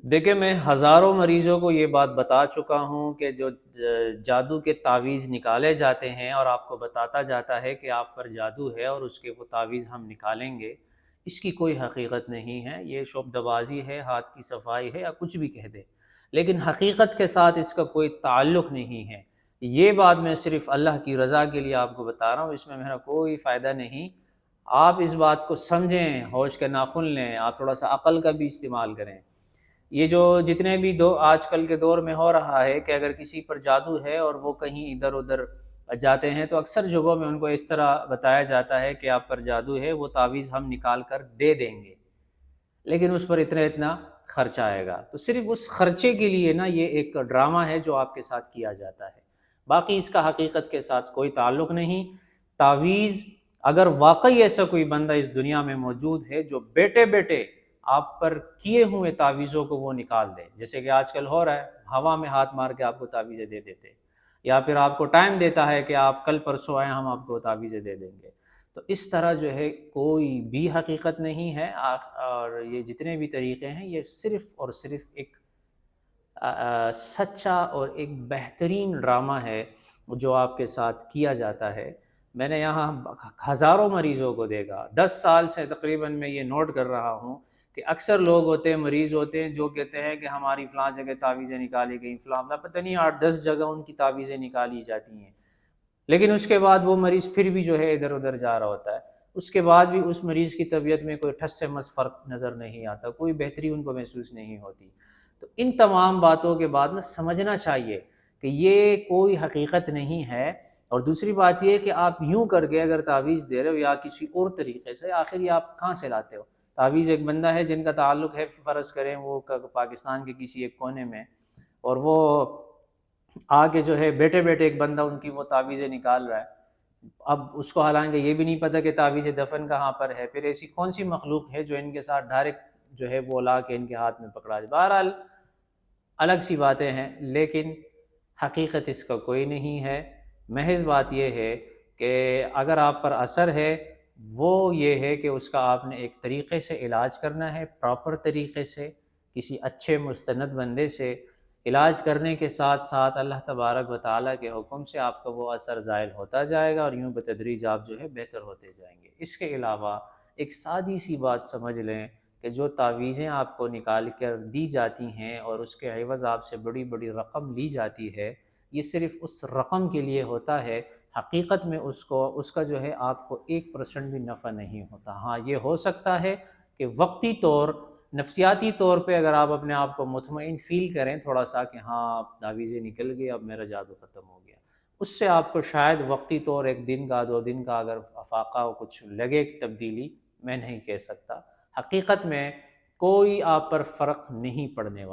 دیکھیں، میں ہزاروں مریضوں کو یہ بات بتا چکا ہوں کہ جو جادو کے تعویذ نکالے جاتے ہیں اور آپ کو بتاتا جاتا ہے کہ آپ پر جادو ہے اور اس کے وہ تعویذ ہم نکالیں گے، اس کی کوئی حقیقت نہیں ہے۔ یہ شعبدہ بازی ہے، ہاتھ کی صفائی ہے، یا کچھ بھی کہہ دے، لیکن حقیقت کے ساتھ اس کا کوئی تعلق نہیں ہے۔ یہ بات میں صرف اللہ کی رضا کے لیے آپ کو بتا رہا ہوں، اس میں میرا کوئی فائدہ نہیں۔ آپ اس بات کو سمجھیں، ہوش کے ناخن لیں، آپ تھوڑا سا عقل کا بھی استعمال کریں۔ یہ جو جتنے بھی دو آج کل کے دور میں ہو رہا ہے کہ اگر کسی پر جادو ہے اور وہ کہیں ادھر ادھر جاتے ہیں تو اکثر جگہوں میں ان کو اس طرح بتایا جاتا ہے کہ آپ پر جادو ہے، وہ تعویذ ہم نکال کر دے دیں گے، لیکن اس پر اتنا خرچہ آئے گا۔ تو صرف اس خرچے کے لیے نا یہ ایک ڈرامہ ہے جو آپ کے ساتھ کیا جاتا ہے، باقی اس کا حقیقت کے ساتھ کوئی تعلق نہیں۔ تعویذ اگر واقعی ایسا کوئی بندہ اس دنیا میں موجود ہے جو بیٹے بیٹے آپ پر کیے ہوئے تعویذوں کو وہ نکال دے، جیسے کہ آج کل ہو رہا ہے، ہوا میں ہاتھ مار کے آپ کو تعویذیں دے دیتے، یا پھر آپ کو ٹائم دیتا ہے کہ آپ کل پرسوں آئیں، ہم آپ کو تعویذیں دے دیں گے، تو اس طرح جو ہے کوئی بھی حقیقت نہیں ہے۔ اور یہ جتنے بھی طریقے ہیں یہ صرف اور صرف ایک سچا اور ایک بہترین ڈرامہ ہے جو آپ کے ساتھ کیا جاتا ہے۔ میں نے یہاں ہزاروں مریضوں کو دیکھا، 10 سال سے تقریباً میں یہ نوٹ کر رہا ہوں کہ اکثر لوگ ہوتے ہیں، مریض ہوتے ہیں جو کہتے ہیں کہ ہماری فلاں جگہ تعویذیں نکالی گئیں، فلاں پتہ نہیں 8-10 جگہ ان کی تعویذیں نکالی جاتی ہیں، لیکن اس کے بعد وہ مریض پھر بھی جو ہے ادھر ادھر جا رہا ہوتا ہے، اس کے بعد بھی اس مریض کی طبیعت میں کوئی ٹھس سے مس فرق نظر نہیں آتا، کوئی بہتری ان کو محسوس نہیں ہوتی۔ تو ان تمام باتوں کے بعد میں سمجھنا چاہیے کہ یہ کوئی حقیقت نہیں ہے۔ اور دوسری بات یہ کہ آپ یوں کر کے اگر تعویذ دے رہے ہو یا کسی اور طریقے سے، آخر یہ آپ کہاں سے لاتے ہو؟ تعویذ ایک بندہ ہے جن کا تعلق ہے، فرض کریں وہ پاکستان کے کسی ایک کونے میں، اور وہ آگے جو ہے بیٹے بیٹے ایک بندہ ان کی وہ تعویذیں نکال رہا ہے، اب اس کو حالانکہ یہ بھی نہیں پتہ کہ تعویذ دفن کہاں پر ہے، پھر ایسی کون سی مخلوق ہے جو ان کے ساتھ ڈائریکٹ جو ہے وہ لا کے ان کے ہاتھ میں پکڑا دے۔ بہرحال الگ سی باتیں ہیں، لیکن حقیقت اس کا کوئی نہیں ہے۔ محض بات یہ ہے کہ اگر آپ پر اثر ہے، وہ یہ ہے کہ اس کا آپ نے ایک طریقے سے علاج کرنا ہے، پراپر طریقے سے، کسی اچھے مستند بندے سے علاج کرنے کے ساتھ ساتھ اللہ تبارک و تعالیٰ کے حکم سے آپ کا وہ اثر زائل ہوتا جائے گا، اور یوں بتدریج آپ جو ہے بہتر ہوتے جائیں گے۔ اس کے علاوہ ایک سادی سی بات سمجھ لیں کہ جو تعویذیں آپ کو نکال کر دی جاتی ہیں اور اس کے عوض آپ سے بڑی بڑی رقم لی جاتی ہے، یہ صرف اس رقم کے لیے ہوتا ہے، حقیقت میں اس کا جو ہے آپ کو 1% بھی نفع نہیں ہوتا۔ ہاں یہ ہو سکتا ہے کہ وقتی طور، نفسیاتی طور پہ اگر آپ اپنے آپ کو مطمئن فیل کریں تھوڑا سا کہ ہاں تعویذیں نکل گئی، اب میرا جادو ختم ہو گیا، اس سے آپ کو شاید وقتی طور 1 دن کا 2 دن کا اگر افاقہ و کچھ لگے تبدیلی، میں نہیں کہہ سکتا۔ حقیقت میں کوئی آپ پر فرق نہیں پڑنے والا۔